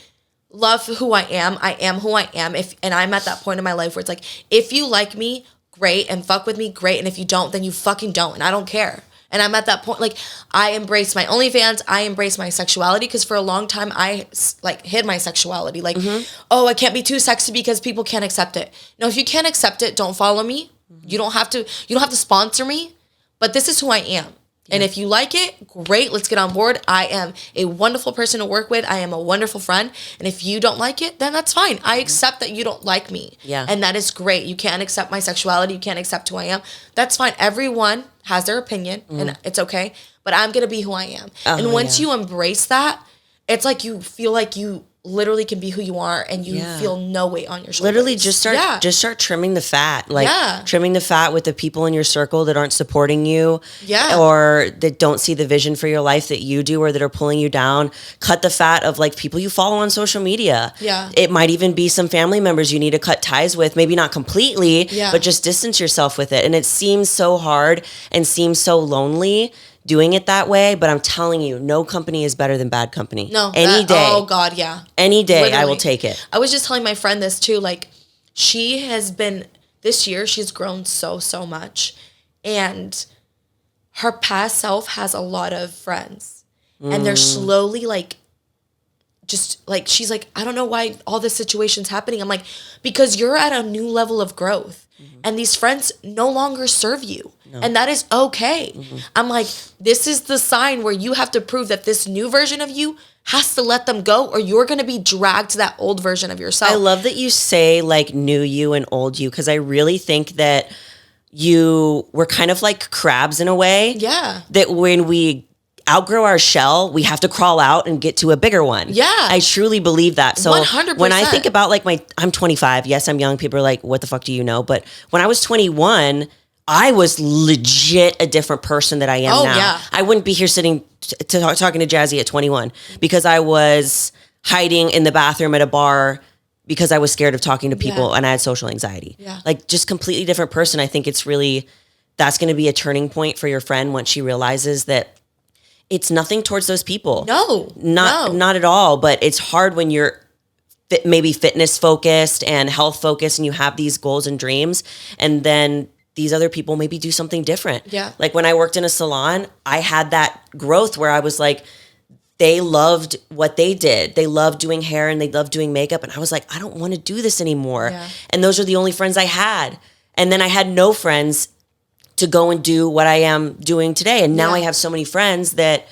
love who I am. I am who I am. And I'm at that point in my life where it's like, if you like me, great. And fuck with me, great. And if you don't, then you fucking don't. And I don't care. And I'm at that point, like, I embrace my OnlyFans. I embrace my sexuality. Because for a long time, I, like, hid my sexuality. Like, oh, I can't be too sexy because people can't accept it. No, if you can't accept it, don't follow me. You don't have to sponsor me. But this is who I am. Yeah. And if you like it, great, let's get on board. I am a wonderful person to work with. I am a wonderful friend. And if you don't like it, then that's fine. I accept that you don't like me. Yeah. And that is great. You can't accept my sexuality. You can't accept who I am. That's fine. Everyone has their opinion, and it's okay. But I'm going to be who I am. And once you embrace that, it's like you feel like you literally can be who you are, and you feel no weight on your shoulders. Literally just start trimming the fat. Like trimming the fat with the people in your circle that aren't supporting you. Yeah. Or that don't see the vision for your life that you do, or that are pulling you down. Cut the fat of like people you follow on social media. Yeah. It might even be some family members you need to cut ties with, maybe not completely, but just distance yourself with it. And it seems so hard and seems so lonely doing it that way, but I'm telling you, no company is better than bad company. No. Any day. Oh, God, yeah. Any day, Literally. I will take it. I was just telling my friend this, too. Like, she has been, this year, she's grown so much. And her past self has a lot of friends. And they're slowly, like, just, like, she's like, I don't know why all this situation's happening. I'm like, because you're at a new level of growth. And these friends no longer serve you. No. And that is okay. I'm like, this is the sign where you have to prove that this new version of you has to let them go, or you're going to be dragged to that old version of yourself. I love that you say like new you and old you, because I really think that you were kind of like crabs in a way. Yeah. That when we outgrow our shell, we have to crawl out and get to a bigger one. Yeah. I truly believe that. So 100%. When I think about like I'm 25. Yes, I'm young. People are like, what the fuck do you know? But when I was 21, I was legit a different person that I am now. Yeah. I wouldn't be here sitting talking to Jazzy at 21 because I was hiding in the bathroom at a bar because I was scared of talking to people and I had social anxiety. Yeah. Like just completely different person. I think it's really that's going to be a turning point for your friend once she realizes that it's nothing towards those people. Not at all. But it's hard when you're maybe fitness focused and health focused and you have these goals and dreams. And then these other people maybe do something different. Yeah. Like when I worked in a salon, I had that growth where I was like, they loved what they did. They loved doing hair and they loved doing makeup. And I was like, I don't want to do this anymore. Yeah. And those are the only friends I had. And then I had no friends to go and do what I am doing today. And now I have so many friends that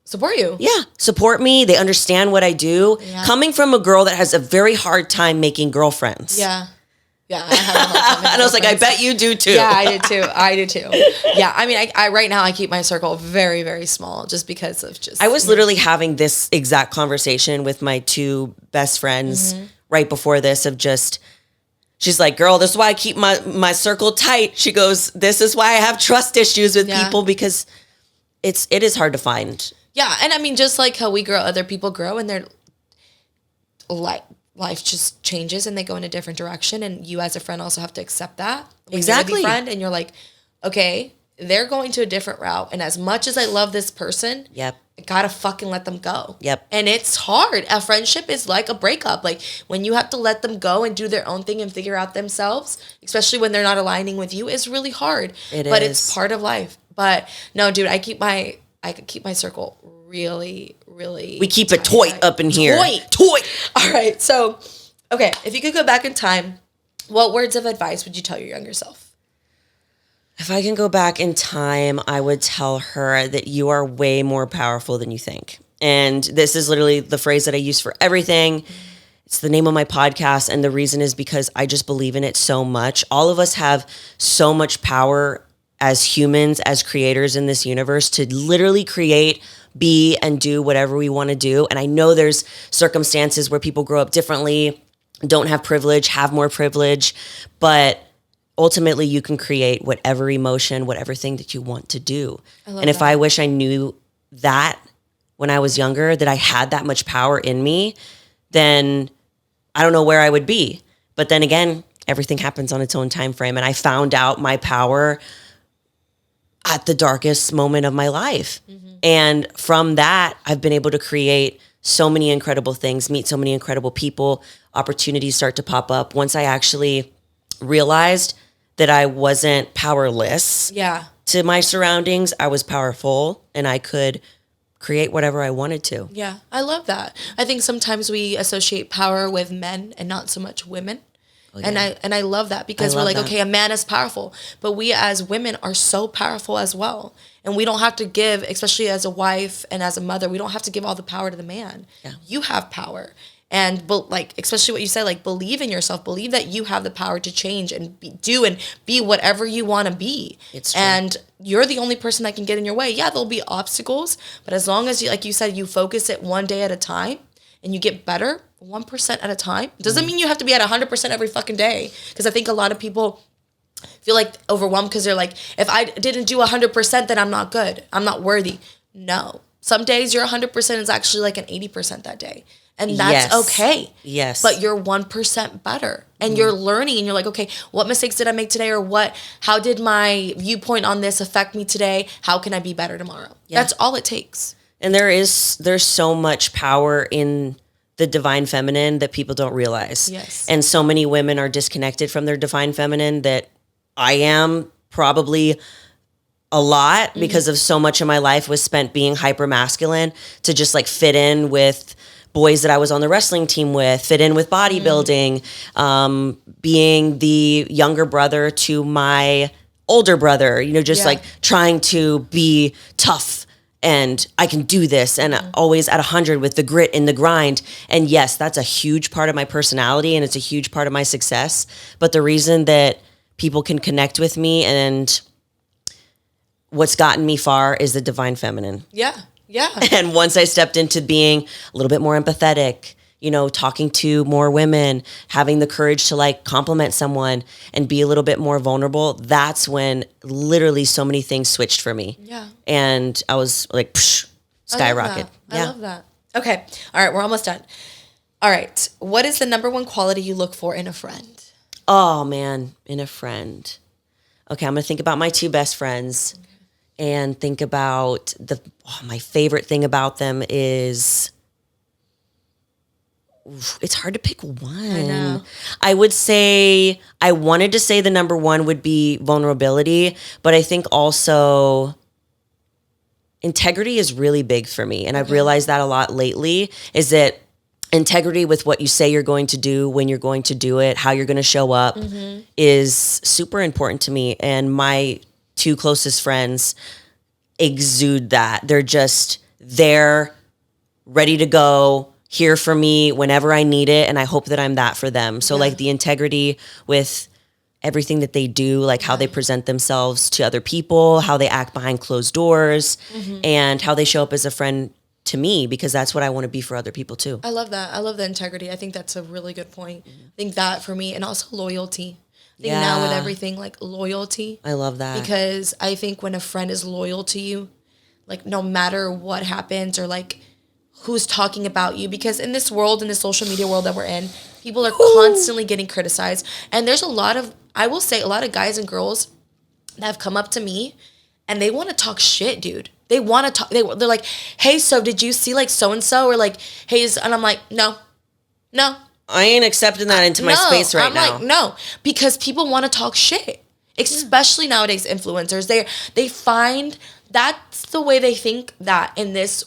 support you. Yeah, support me. They understand what I do. Yeah. Coming from a girl that has a very hard time making girlfriends. Yeah. Yeah, I have a hard time. And I was like, I bet you do too. Yeah, I did too. Yeah, I mean, I right now I keep my circle very, very small just because of just. I was literally having this exact conversation with my two best friends right before this of just, she's like, girl, this is why I keep my circle tight. She goes, this is why I have trust issues with people because it is hard to find. Yeah, and I mean, just like how we grow, other people grow and they're like, life just changes and they go in a different direction, and you as a friend also have to accept that. Exactly. You're a friend and you're like, okay, they're going to a different route, and as much as I love this person, I gotta fucking let them go. And it's hard. A friendship is like a breakup. Like when you have to let them go and do their own thing and figure out themselves, especially when they're not aligning with you, it's really hard. But it's part of life. But no, dude, I keep my circle really, really. We keep it toy up in here. Toy. All right. So, okay. If you could go back in time, what words of advice would you tell your younger self? If I can go back in time, I would tell her that you are way more powerful than you think. And this is literally the phrase that I use for everything. It's the name of my podcast. And the reason is because I just believe in it so much. All of us have so much power as humans, as creators in this universe to literally create, be, and do whatever we want to do. And I know there's circumstances where people grow up differently, don't have privilege, have more privilege, but ultimately you can create whatever emotion, whatever thing that you want to do. And if I wish I knew that when I was younger, that I had that much power in me, then I don't know where I would be. But then again, everything happens on its own time frame. And I found out my power at the darkest moment of my life. And from that, I've been able to create so many incredible things, meet so many incredible people, opportunities start to pop up. Once I actually realized that I wasn't powerless to my surroundings, I was powerful and I could create whatever I wanted to. Yeah, I love that. I think sometimes we associate power with men and not so much women. Oh, yeah. And I love that because we're like, okay, a man is powerful, but we as women are so powerful as well. And we don't have to give, especially as a wife and as a mother, we don't have to give all the power to the man. Yeah. You have power. And like, especially what you said, like believe in yourself, believe that you have the power to change and be whatever you want to be. It's true. And you're the only person that can get in your way. Yeah, there'll be obstacles, but as long as you, like you said, you focus it one day at a time and you get better 1% at a time. Doesn't mean you have to be at 100% every fucking day. Because I think a lot of people feel like overwhelmed because they're like, if I didn't do 100%, then I'm not good. I'm not worthy. No. Some days your 100% is actually like an 80% that day. And that's okay. Yes. But you're 1% better. And you're learning and you're like, okay, what mistakes did I make today? Or how did my viewpoint on this affect me today? How can I be better tomorrow? Yeah. That's all it takes. And there's so much power in the divine feminine that people don't realize. Yes. And so many women are disconnected from their divine feminine that I am probably a lot because of so much of my life was spent being hyper masculine to just like fit in with boys that I was on the wrestling team with, fit in with bodybuilding, being the younger brother to my older brother, just like trying to be tough and I can do this and always at 100 with the grit and the grind. And yes, that's a huge part of my personality and it's a huge part of my success. But the reason that people can connect with me and what's gotten me far is the divine feminine. Yeah. Yeah. And once I stepped into being a little bit more empathetic, talking to more women, having the courage to like compliment someone and be a little bit more vulnerable, that's when literally so many things switched for me. Yeah. And I was like, skyrocket. I love that. Okay. All right. We're almost done. All right. What is the number one quality you look for in a friend? Oh man, in a friend. okay, I'm going to think about my two best friends and think about my favorite thing about them is, it's hard to pick one. I know. I would say, I wanted to say the number one would be vulnerability, but I think also integrity is really big for me. And I've realized that a lot lately, is that integrity with what you say you're going to do, when you're going to do it, how you're going to show up is super important to me. And my two closest friends exude that. They're just there, ready to go, here for me whenever I need it. And I hope that I'm that for them. So like the integrity with everything that they do, like how they present themselves to other people, how they act behind closed doors, and how they show up as a friend to me, because that's what I want to be for other people too. I love that. I love the integrity. I think that's a really good point. I think that for me, and also loyalty. I think now with everything, like loyalty. I love that. Because I think when a friend is loyal to you, like no matter what happens or like who's talking about you, because in this world, in the social media world that we're in, people are constantly getting criticized. And there's a lot of, I will say, a lot of guys and girls that have come up to me and they want to talk shit, dude. They want to talk, they're like, hey, so did you see like so-and-so? Or like, hey, and I'm like, no. I ain't accepting that into my space right now. I'm like, no, because people want to talk shit, especially nowadays, influencers. They find that's the way they think that in this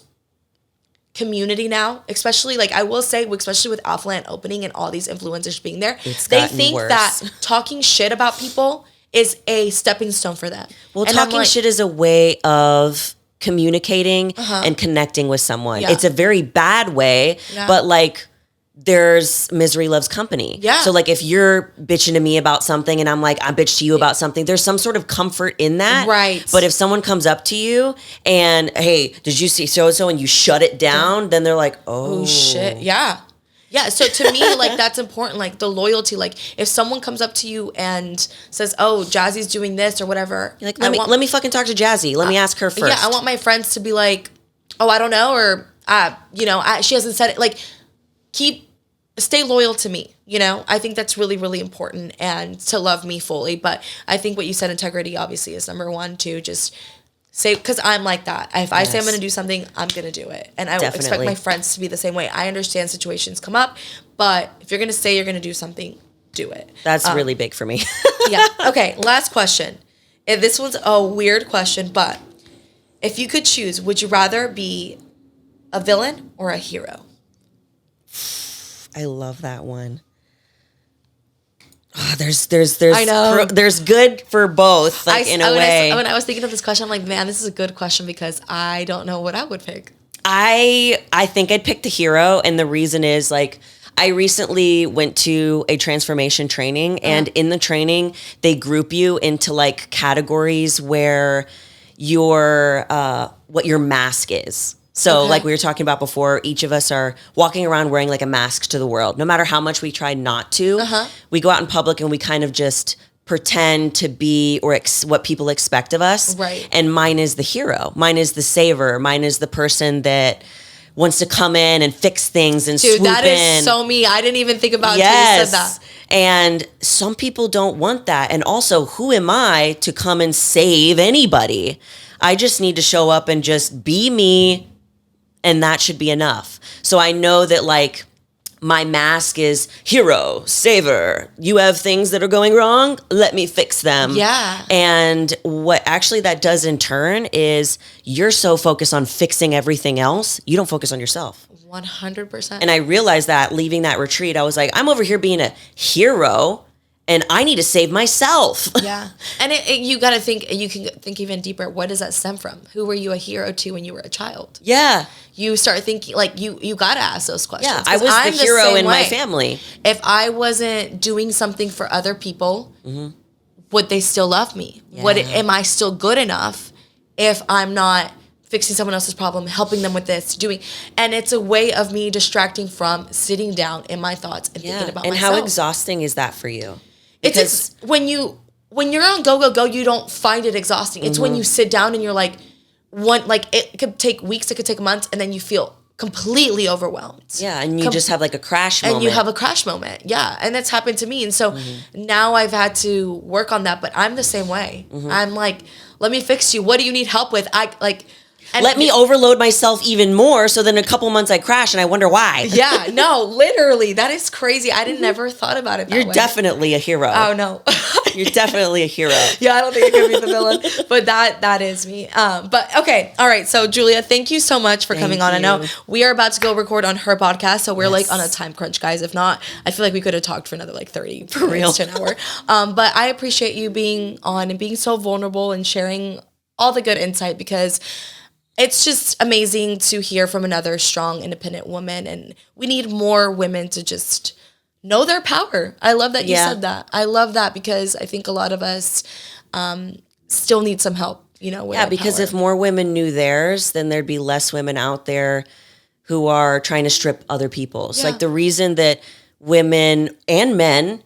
community now, especially like I will say, especially with Alphaland opening and all these influencers being there, they think worse. That talking shit about people is a stepping stone for them. Well, and talking shit is a way of communicating and connecting with someone. Yeah. It's a very bad way, but like there's misery loves company. Yeah. So like if you're bitching to me about something and I'm like, I bitch to you about something, there's some sort of comfort in that. Right. But if someone comes up to you and, hey, did you see so-and-so, and you shut it down, then they're like, oh shit. Yeah. Yeah. So to me, like that's important. Like the loyalty, like if someone comes up to you and says, oh, Jazzy's doing this or whatever. You're like, let me fucking talk to Jazzy. Let me ask her first. Yeah. I want my friends to be like, oh, I don't know. Or, she hasn't said it. Like, stay loyal to me, I think that's really, really important, and to love me fully. But I think what you said, integrity obviously is number one too. Just say, because I'm like that. If I say I'm going to do something, I'm going to do it. And I expect my friends to be the same way. I understand situations come up, but if you're going to say you're going to do something, do it. That's really big for me. Yeah. Okay. Last question. This one's a weird question, but if you could choose, would you rather be a villain or a hero? I love that one. Oh, there's I know. There's good for both, like in a way. When I was thinking of this question, I'm like, man, this is a good question because I don't know what I would pick. I think I'd pick the hero, and the reason is like I recently went to a transformation training, and in the training they group you into like categories where your what your mask is. So like we were talking about before, each of us are walking around wearing like a mask to the world. No matter how much we try not to, we go out in public and we kind of just pretend to be or what people expect of us. Right. And mine is the hero. Mine is the saver. Mine is the person that wants to come in and fix things and swoop in. Dude, that is so me. I didn't even think about it until you said that. And some people don't want that. And also, who am I to come and save anybody? I just need to show up and just be me. And that should be enough. So I know that like my mask is hero, saver. You have things that are going wrong. Let me fix them. Yeah. And what actually that does in turn is you're so focused on fixing everything else, you don't focus on yourself. 100%. And I realized that leaving that retreat, I was like, I'm over here being a hero and I need to save myself. Yeah. And you got to think, you can think even deeper. What does that stem from? Who were you a hero to when you were a child? Yeah. You start thinking, like, you got to ask those questions. Yeah, I was the hero in my family. If I wasn't doing something for other people, would they still love me? Yeah. Am I still good enough if I'm not fixing someone else's problem, helping them with this, and it's a way of me distracting from sitting down in my thoughts and thinking about myself. And how exhausting is that for you? It's when you're on go, you don't find it exhausting. It's when you sit down and you're like, it could take weeks, it could take months, and then you feel completely overwhelmed. Yeah, and you just have like a crash moment. And you have a crash moment. Yeah, and that's happened to me. And so now I've had to work on that, but I'm the same way. I'm like, let me fix you. What do you need help with? Let me overload myself even more, so then a couple months I crash and I wonder why. Yeah, no, literally. That is crazy. I didn't never thought about it that way. You're definitely a hero. Oh, no. You're definitely a hero. Yeah, I don't think I could be the villain, but that is me. But okay, all right. So Julia, thank you so much for coming on. I know we are about to go record on her podcast, so we're like on a time crunch, guys. If not, I feel like we could have talked for another like 30 minutes to an hour. But I appreciate you being on and being so vulnerable and sharing all the good insight, because it's just amazing to hear from another strong, independent woman, and we need more women to just know their power. I love that you said that. I love that, because I think a lot of us still need some help, with our because power. if more women knew theirs, then there'd be less women out there who are trying to strip other people's. Yeah. Like the reason that women and men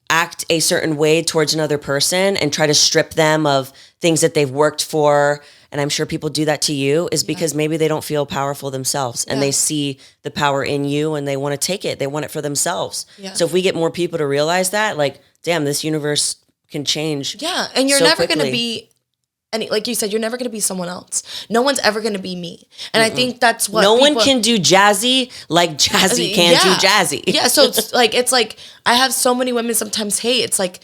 act a certain way towards another person and try to strip them of things that they've worked for, and I'm sure people do that to you, is because maybe they don't feel powerful themselves, and they see the power in you and they want to take it. They want it for themselves. Yeah. So if we get more people to realize that, like, damn, this universe can change. Yeah, and you're never going to be, like you said, you're never going to be someone else. No one's ever going to be me. And I think that's what one can do Jazzy like Jazzy can do Jazzy. Yeah, so it's like I have so many women sometimes hate. It's like,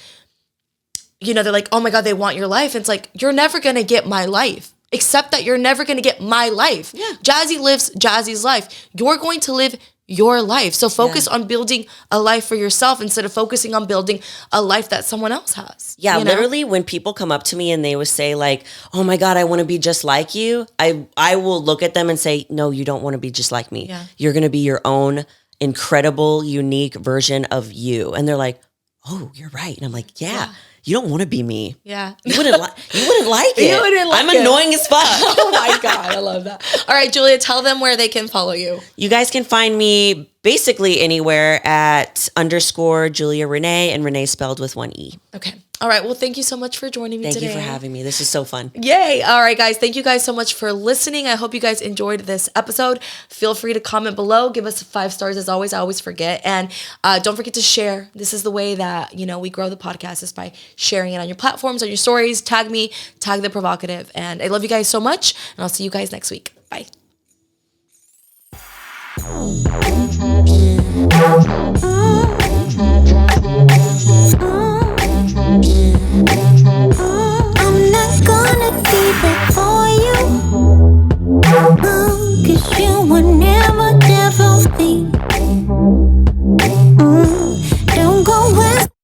they're like, oh my God, they want your life. It's like, you're never going to get my life. Except that you're never going to get my life. Yeah. Jazzy lives Jazzy's life. You're going to live your life. So focus on building a life for yourself instead of focusing on building a life that someone else has. Yeah, literally when people come up to me and they would say like, oh my God, I want to be just like you. I will look at them and say, no, you don't want to be just like me. Yeah. You're going to be your own incredible, unique version of you. And they're like, oh, you're right. And I'm like, yeah. You don't want to be me. Yeah. You wouldn't like it. You wouldn't like I'm annoying as fuck. Oh my God. I love that. All right, Julia, tell them where they can follow you. You guys can find me basically anywhere at _Julia Renee, and Renee spelled with 1 E. Okay. All right. Well, thank you so much for joining me today. Thank you for having me. This is so fun. Yay. All right, guys. Thank you guys so much for listening. I hope you guys enjoyed this episode. Feel free to comment below. Give us 5 stars as always. I always forget. And don't forget to share. This is the way that, we grow the podcast, is by sharing it on your platforms, on your stories. Tag me, tag The Provocative. And I love you guys so much. And I'll see you guys next week. Bye.